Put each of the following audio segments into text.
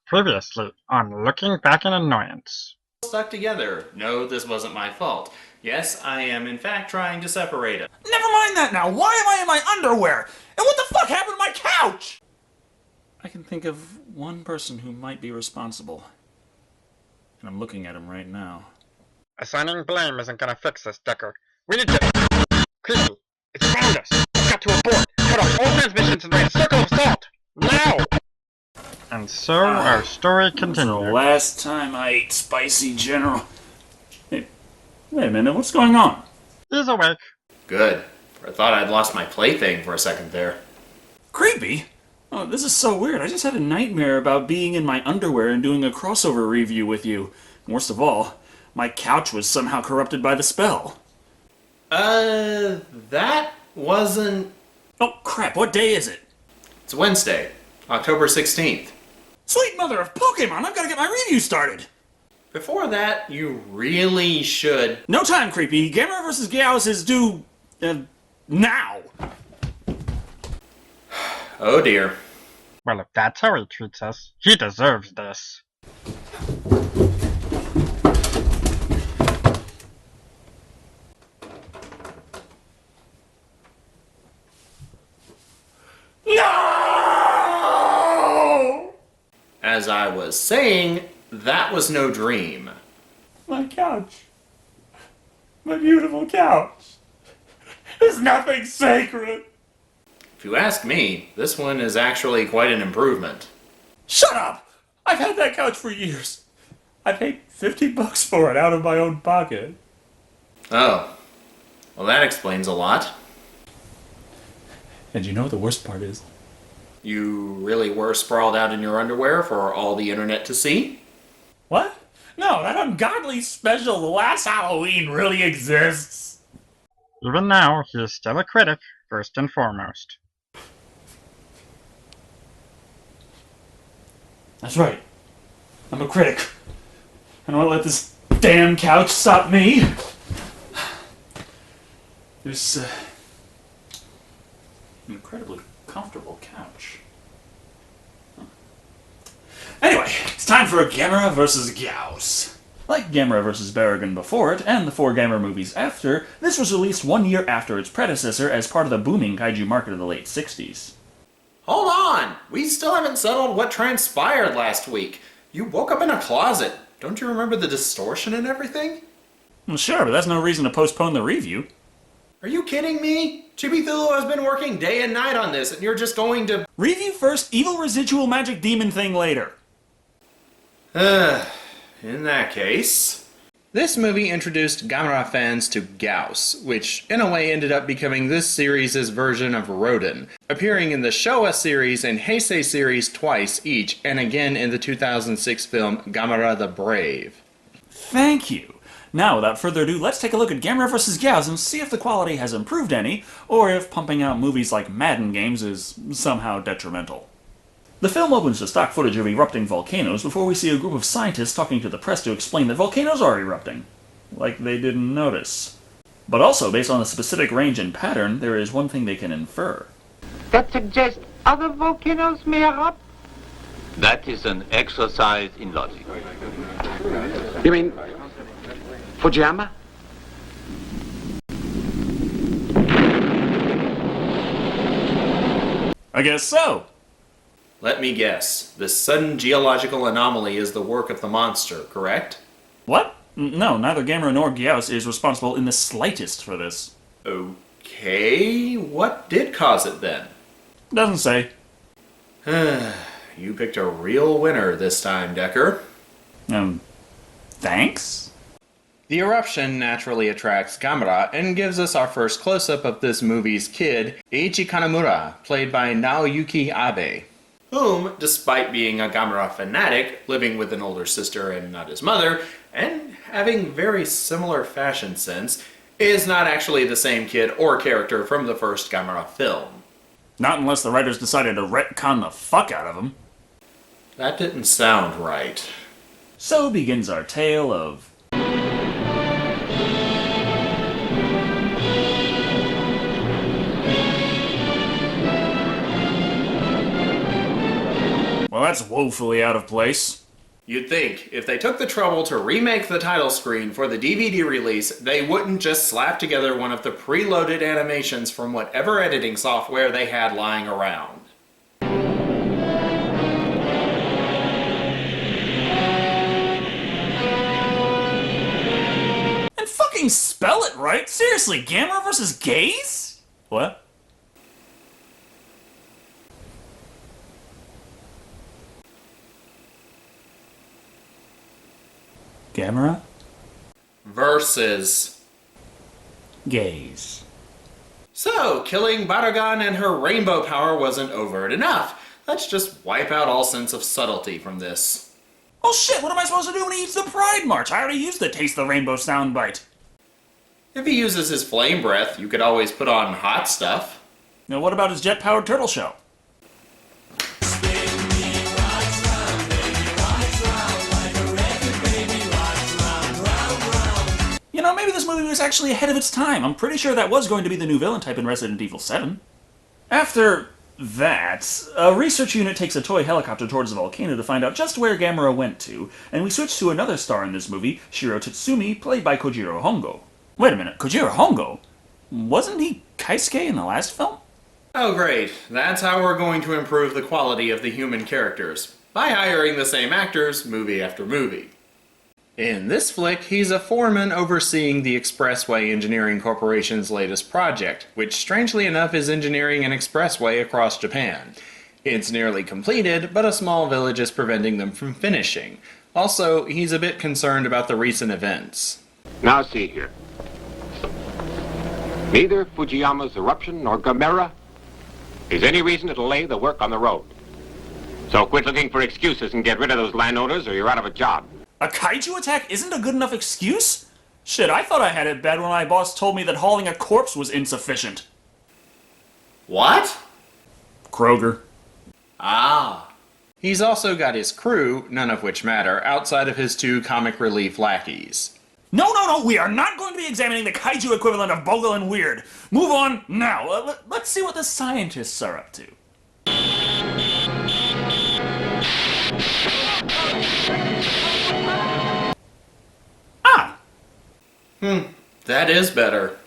Previously on Looking Back in Annoyance. Stuck together. No, this wasn't my fault. Yes, I am in fact trying to separate it. Never mind that now. Why am I in my underwear? And what the fuck happened to my couch? I can think of one person who might be responsible. And I'm looking at him right now. Assigning blame isn't gonna fix this, Decker. We need to... Creepy, it's around us. We've got to abort. Cut off all transmissions and raise a circle of salt. Now! And so our story continues. The last time I ate spicy General... Hey, wait a minute, what's going on? He's awake. Good. I thought I'd lost my plaything for a second there. Creepy? Oh, this is so weird. I just had a nightmare about being in my underwear and doing a crossover review with you. And worst of all, my couch was somehow corrupted by the spell. That wasn't... Oh, crap, what day is it? It's Wednesday, October 16th. Sweet mother of Pokemon, I've got to get my review started! Before that, you really should... No time, Creepy. Gamera vs. Gaos is due... now! Oh dear. Well, if that's how he treats us, he deserves this. No! As I was saying, that was no dream. My couch. My beautiful couch. There's nothing sacred. If you ask me, this one is actually quite an improvement. Shut up! I've had that couch for years. I paid $50 for it out of my own pocket. Oh. Well, that explains a lot. And you know what the worst part is? You really were sprawled out in your underwear for all the internet to see? What? No, that ungodly special last Halloween really exists. Even now, he is still a critic, first and foremost. That's right. I'm a critic. I don't let this damn couch stop me. There's an incredibly comfortable couch. Anyway, it's time for Gamera vs. Gyaos. Like Gamera vs. Baragon before it, and the 4 Gamera movies after, this was released 1 year after its predecessor as part of the booming kaiju market of the late 60s. Hold on! We still haven't settled what transpired last week. You woke up in a closet. Don't you remember the distortion and everything? Well, sure, but that's no reason to postpone the review. Are you kidding me? Chibi Thulu has been working day and night on this, and you're just going to... Review first, evil residual magic demon thing later. In that case... This movie introduced Gamera fans to Gaos, which in a way ended up becoming this series' version of Rodan, appearing in the Showa series and Heisei series twice each, and again in the 2006 film Gamera the Brave. Thank you. Now, without further ado, let's take a look at Gamera vs. Gaos and see if the quality has improved any, or if pumping out movies like Madden games is somehow detrimental. The film opens to stock footage of erupting volcanoes before we see a group of scientists talking to the press to explain that volcanoes are erupting. Like they didn't notice. But also, based on the specific range and pattern, there is one thing they can infer. That suggests other volcanoes may erupt? That is an exercise in logic. You mean Fujiyama? I guess so. Let me guess. This sudden geological anomaly is the work of the monster, correct? What? No, neither Gamera nor Gyaos is responsible in the slightest for this. Okay, what did cause it then? Doesn't say. You picked a real winner this time, Decker. Thanks? The eruption naturally attracts Gamera and gives us our first close-up of this movie's kid, Eiichi Kanemura, played by Naoyuki Abe, whom, despite being a Gamera fanatic, living with an older sister and not his mother, and having very similar fashion sense, is not actually the same kid or character from the first Gamera film. Not unless the writers decided to retcon the fuck out of him. That didn't sound right. So begins our tale of... Well, that's woefully out of place. You'd think, if they took the trouble to remake the title screen for the DVD release, they wouldn't just slap together one of the preloaded animations from whatever editing software they had lying around. And fucking spell it right? Seriously, Gamera versus Gays? What? Gamera? Versus. Gays. So, killing Baragan and her rainbow power wasn't overt enough. Let's just wipe out all sense of subtlety from this. Oh shit, what am I supposed to do when he eats the Pride March? I already used the Taste the Rainbow soundbite. If he uses his flame breath, you could always put on hot stuff. Now what about his jet-powered turtle shell? You know, maybe this movie was actually ahead of its time. I'm pretty sure that was going to be the new villain type in Resident Evil 7. After that, a research unit takes a toy helicopter towards the volcano to find out just where Gamera went to, and we switch to another star in this movie, Shiro Tatsumi, played by Kojiro Hongo. Wait a minute, Kojiro Hongo? Wasn't he Kaisuke in the last film? Oh great, that's how we're going to improve the quality of the human characters. By hiring the same actors, movie after movie. In this flick, he's a foreman overseeing the Expressway Engineering Corporation's latest project, which strangely enough is engineering an expressway across Japan. It's nearly completed, but a small village is preventing them from finishing. Also, he's a bit concerned about the recent events. Now see here. Neither Fujiyama's eruption nor Gamera is any reason to delay the work on the road. So quit looking for excuses and get rid of those landowners or you're out of a job. A kaiju attack isn't a good enough excuse? Shit, I thought I had it bad when my boss told me that hauling a corpse was insufficient. What? Kroger. Ah. He's also got his crew, none of which matter, outside of his two comic relief lackeys. No, we are not going to be examining the kaiju equivalent of Bogle and Weird. Move on now. Let's see what the scientists are up to. That is better.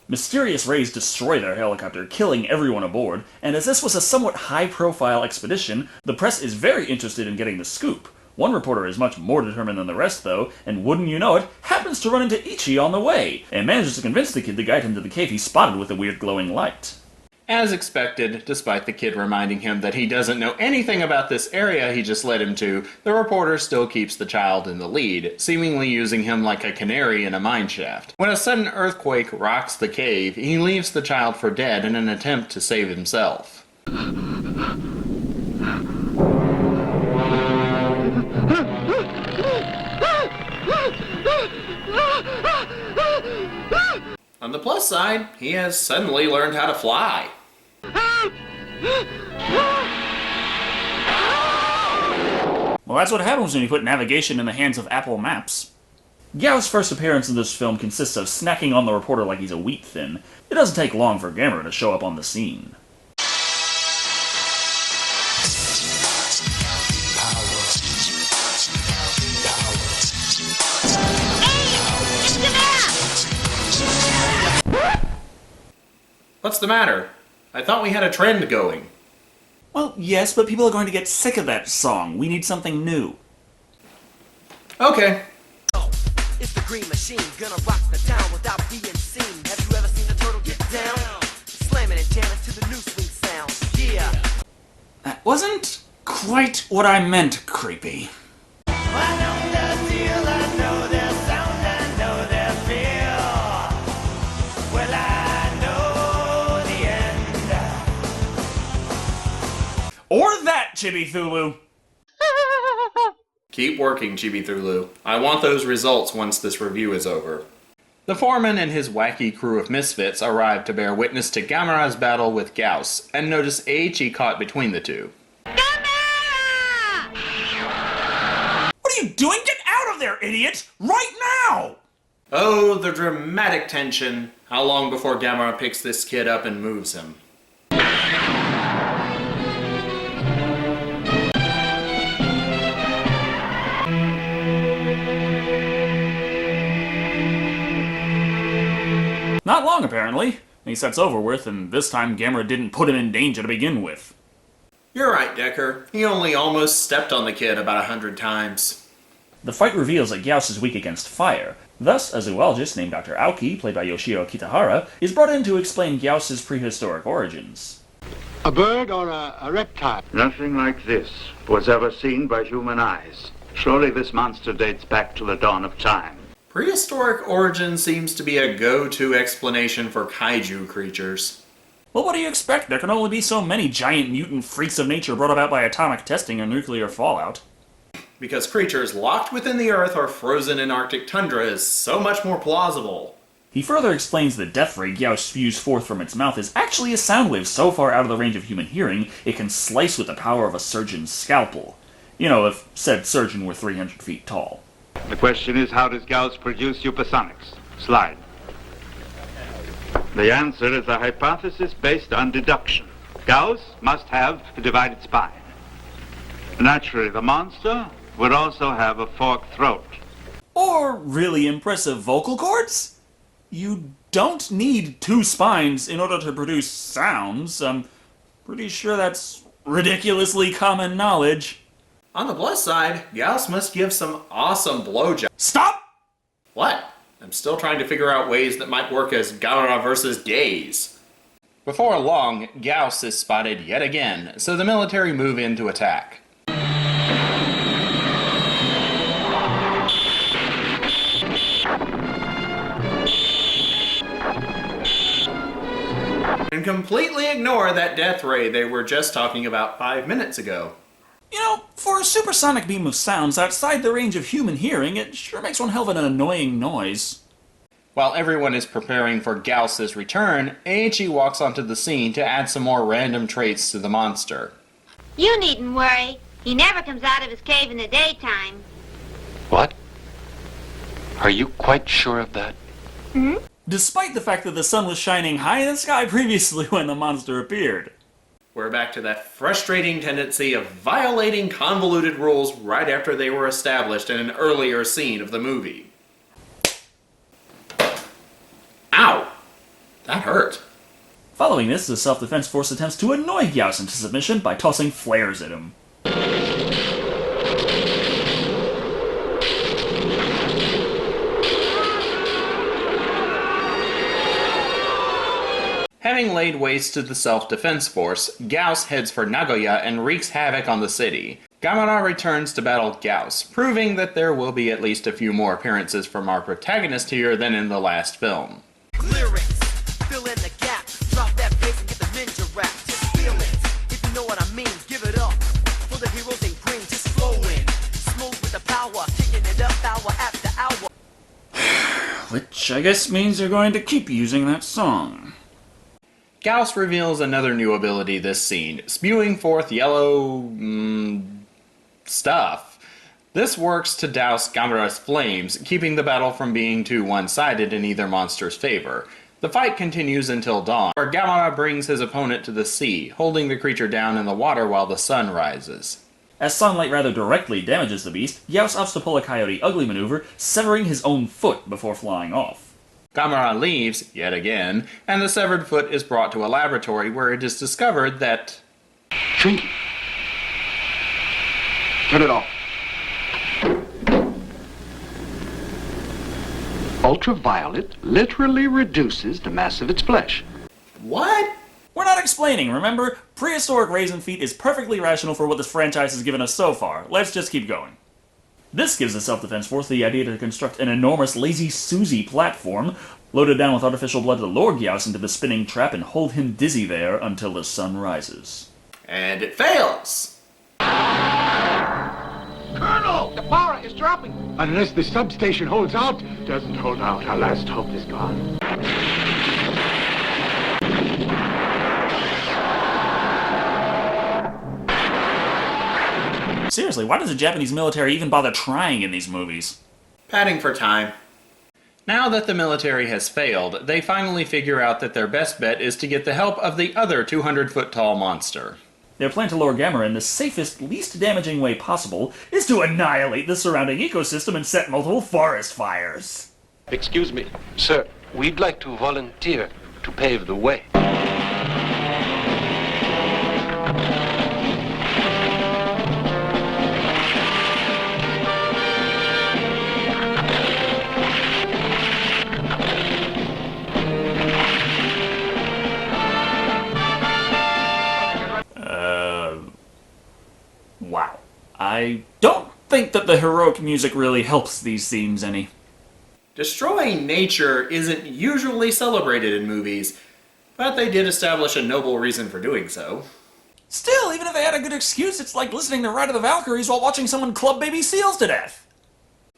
Mysterious rays destroy their helicopter, killing everyone aboard, and as this was a somewhat high-profile expedition, the press is very interested in getting the scoop. One reporter is much more determined than the rest, though, and wouldn't you know it, happens to run into Ichi on the way, and manages to convince the kid to guide him to the cave he spotted with the weird glowing light. As expected, despite the kid reminding him that he doesn't know anything about this area he just led him to, the reporter still keeps the child in the lead, seemingly using him like a canary in a mine shaft. When a sudden earthquake rocks the cave, he leaves the child for dead in an attempt to save himself. On the plus side, he has suddenly learned how to fly. Well, that's what happens when you put navigation in the hands of Apple Maps. Gyaos' first appearance in this film consists of snacking on the reporter like he's a wheat thin. It doesn't take long for Gamera to show up on the scene. What's the matter? I thought we had a trend going. Well, yes, but people are going to get sick of that song. We need something new. Okay. It's the green machine, gonna rock the town without being seen. Have you ever seen a turtle get down? Slamming and jamming to the new swing sound. Yeah. That wasn't quite what I meant, creepy. I know their deal, I know their sound, I know their feel. Well, I know the end. Or that, Chibi Thulu. Keep working, Chibi Thulu. I want those results once this review is over. The foreman and his wacky crew of misfits arrive to bear witness to Gamera's battle with Gaos, and notice Eiichi caught between the two. What are you doing? Get out of there, idiot! Right now! Oh, the dramatic tension. How long before Gamera picks this kid up and moves him? Not long, apparently. He sets over with, and this time Gamera didn't put him in danger to begin with. You're right, Decker. He only almost stepped on the kid about 100 times. The fight reveals that Gyaos is weak against fire. Thus, a zoologist named Dr. Aoki, played by Yoshio Kitahara, is brought in to explain Gyaos' prehistoric origins. A bird or a reptile? Nothing like this was ever seen by human eyes. Surely this monster dates back to the dawn of time. Prehistoric origin seems to be a go-to explanation for kaiju creatures. Well, what do you expect? There can only be so many giant mutant freaks of nature brought about by atomic testing and nuclear fallout. Because creatures locked within the earth or frozen in Arctic tundra is so much more plausible. He further explains the death ray Gyaos spews forth from its mouth is actually a sound wave so far out of the range of human hearing, it can slice with the power of a surgeon's scalpel. You know, if said surgeon were 300 feet tall. The question is, how does Gaos produce supersonics? Slide. The answer is a hypothesis based on deduction. Gaos must have a divided spine. Naturally, the monster would also have a forked throat. Or really impressive vocal cords? You don't need two spines in order to produce sounds. I'm pretty sure that's ridiculously common knowledge. On the plus side, Gaos must give some awesome blowjobs. Stop! What? I'm still trying to figure out ways that might work as Gamera versus gays. Before long, Gaos is spotted yet again, so the military move in to attack. And completely ignore that death ray they were just talking about 5 minutes ago. You know, for a supersonic beam of sounds outside the range of human hearing, it sure makes one hell of an annoying noise. While everyone is preparing for Gaos' return, Eiichi walks onto the scene to add some more random traits to the monster. You needn't worry. He never comes out of his cave in the daytime. What? Are you quite sure of that? Hmm? Despite the fact that the sun was shining high in the sky previously when the monster appeared. We're back to that frustrating tendency of violating convoluted rules right after they were established in an earlier scene of the movie. Ow! That hurt. Following this, the self-defense force attempts to annoy Gyaos into submission by tossing flares at him. Having laid waste to the self-defense force, Gaos heads for Nagoya and wreaks havoc on the city. Gamera returns to battle Gaos, proving that there will be at least a few more appearances from our protagonist here than in the last film. Lyrics, fill in the gap, drop that bass and get the ninja rap. Just feel it, if you know what I mean, give it up. For the heroes in green, just flow in. Smooth with the power, kicking it up hour after hour. Which I guess means you're going to keep using that song. Gaos reveals another new ability this scene, spewing forth yellow... stuff. This works to douse Gamera's flames, keeping the battle from being too one-sided in either monster's favor. The fight continues until dawn, where Gamera brings his opponent to the sea, holding the creature down in the water while the sun rises. As sunlight rather directly damages the beast, Gyaos opts to pull a Coyote Ugly maneuver, severing his own foot before flying off. Gamera leaves, yet again, and the severed foot is brought to a laboratory where it is discovered that... Shrinking. Turn it off. Ultraviolet literally reduces the mass of its flesh. What? We're not explaining, remember? Prehistoric Raisin Feet is perfectly rational for what this franchise has given us so far. Let's just keep going. This gives the self-defense force the idea to construct an enormous Lazy Susie platform, load it down with artificial blood to lure Gyaos into the spinning trap and hold him dizzy there until the sun rises. And it fails! Colonel! The power is dropping! Unless the substation holds out. Doesn't hold out, our last hope is gone. Seriously, why does the Japanese military even bother trying in these movies? Padding for time. Now that the military has failed, they finally figure out that their best bet is to get the help of the other 200-foot-tall monster. Their plan to lure Gamera in the safest, least damaging way possible is to annihilate the surrounding ecosystem and set multiple forest fires. Excuse me, sir. We'd like to volunteer to pave the way. Wow. I don't think that the heroic music really helps these themes any. Destroying nature isn't usually celebrated in movies, but they did establish a noble reason for doing so. Still, even if they had a good excuse, it's like listening to Ride of the Valkyries while watching someone club baby seals to death.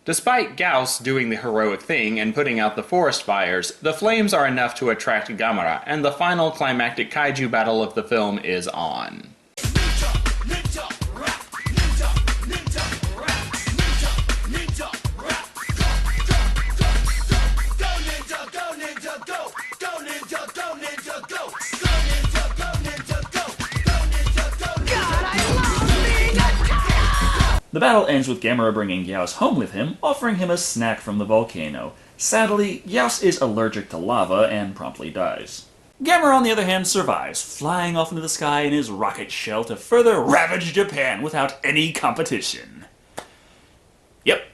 Despite Gaos doing the heroic thing and putting out the forest fires, the flames are enough to attract Gamera, and the final climactic kaiju battle of the film is on. The battle ends with Gamera bringing Gyaos home with him, offering him a snack from the volcano. Sadly, Gyaos is allergic to lava and promptly dies. Gamera, on the other hand, survives, flying off into the sky in his rocket shell to further ravage Japan without any competition. Yep.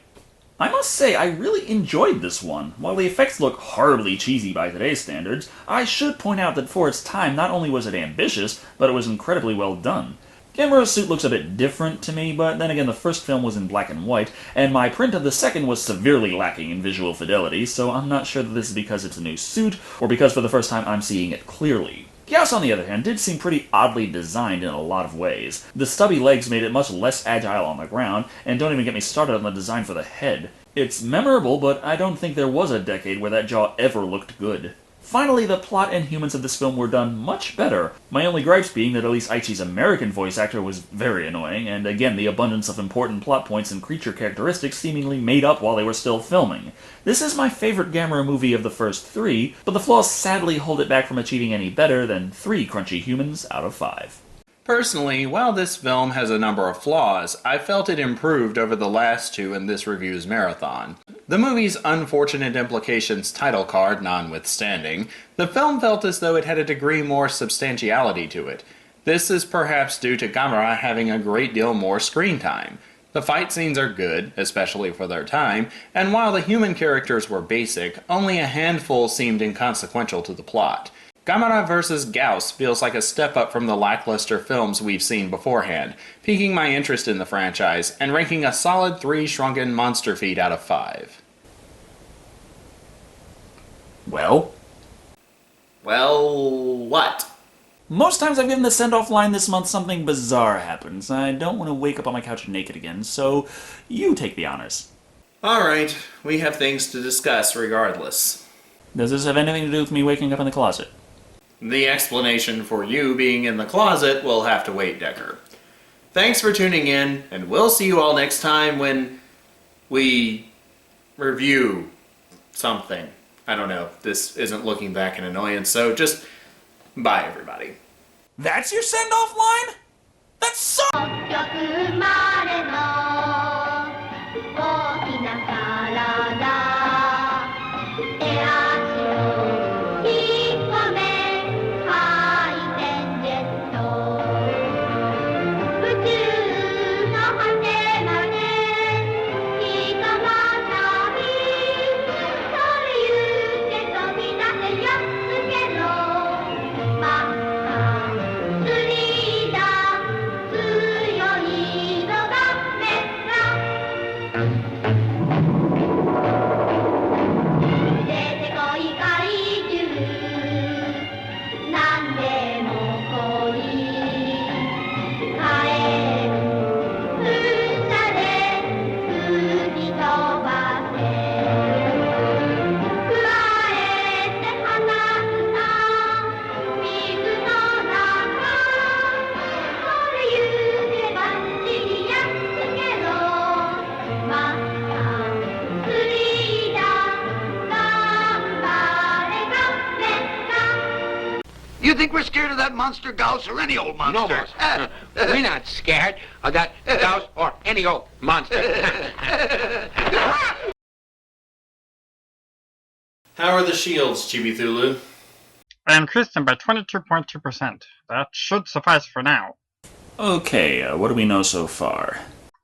I must say, I really enjoyed this one. While the effects look horribly cheesy by today's standards, I should point out that for its time, not only was it ambitious, but it was incredibly well done. Gamera's suit looks a bit different to me, but then again the first film was in black and white, and my print of the second was severely lacking in visual fidelity, so I'm not sure that this is because it's a new suit, or because for the first time I'm seeing it clearly. Gaos, on the other hand, did seem pretty oddly designed in a lot of ways. The stubby legs made it much less agile on the ground, and don't even get me started on the design for the head. It's memorable, but I don't think there was a decade where that jaw ever looked good. Finally, the plot and humans of this film were done much better, my only gripes being that at least Aichi's American voice actor was very annoying, and again the abundance of important plot points and creature characteristics seemingly made up while they were still filming. This is my favorite Gamera movie of the first three, but the flaws sadly hold it back from achieving any better than 3 crunchy humans out of 5. Personally, while this film has a number of flaws, I felt it improved over the last 2 in this review's marathon. The movie's unfortunate implications title card notwithstanding, the film felt as though it had a degree more substantiality to it. This is perhaps due to Gamera having a great deal more screen time. The fight scenes are good, especially for their time, and while the human characters were basic, only a handful seemed inconsequential to the plot. Gamera vs. Gaos feels like a step up from the lackluster films we've seen beforehand, piquing my interest in the franchise, and ranking a solid 3 shrunken monster feet out of 5. Well? Well, what? Most times I've given the send-off line this month, something bizarre happens. I don't want to wake up on my couch naked again, so you take the honors. Alright, we have things to discuss regardless. Does this have anything to do with me waking up in the closet? The explanation for you being in the closet will have to wait, Decker. Thanks for tuning in, and we'll see you all next time when we review something. I don't know, this isn't looking back an annoyance, so just bye everybody. That's your send-off line? That's so... You think we're scared of that monster, Gaos, or any old monster? No, boss. We're not scared of that Gaos or any old monster. How are the shields, Chibithulu? I increased them by 22.2%. That should suffice for now. Okay, what do we know so far?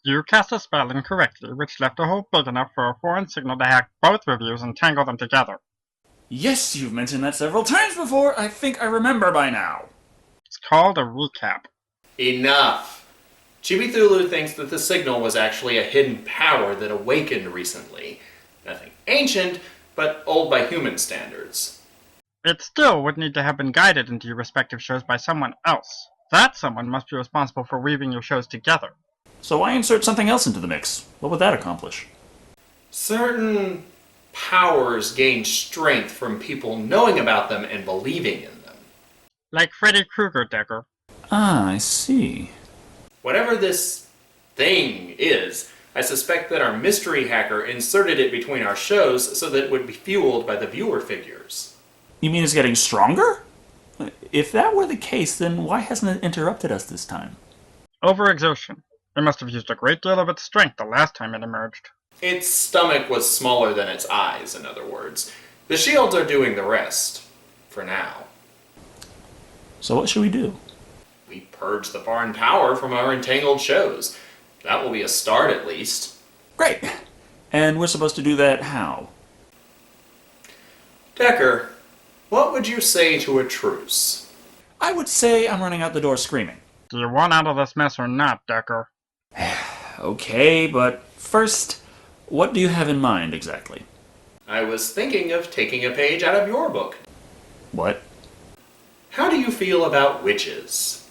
You cast a spell incorrectly, which left a hole big enough for a foreign signal to hack both reviews and tangle them together. Yes, you've mentioned that several times before. I think I remember by now. It's called a recap. Enough! Chibithulu thinks that the signal was actually a hidden power that awakened recently. Nothing ancient, but old by human standards. It still would need to have been guided into your respective shows by someone else. That someone must be responsible for weaving your shows together. So why insert something else into the mix? What would that accomplish? Certain powers gain strength from people knowing about them and believing in them. Like Freddy Krueger, Decker. Ah, I see. Whatever this thing is, I suspect that our mystery hacker inserted it between our shows so that it would be fueled by the viewer figures. You mean it's getting stronger? If that were the case, then why hasn't it interrupted us this time? Overexertion. It must have used a great deal of its strength the last time it emerged. Its stomach was smaller than its eyes, in other words. The shields are doing the rest. For now. So what should we do? We purge the foreign power from our entangled shows. That will be a start, at least. Great! And we're supposed to do that how? Decker, what would you say to a truce? I would say I'm running out the door screaming. Do you want out of this mess or not, Decker? Okay, but first, what do you have in mind exactly? I was thinking of taking a page out of your book. What? How do you feel about witches?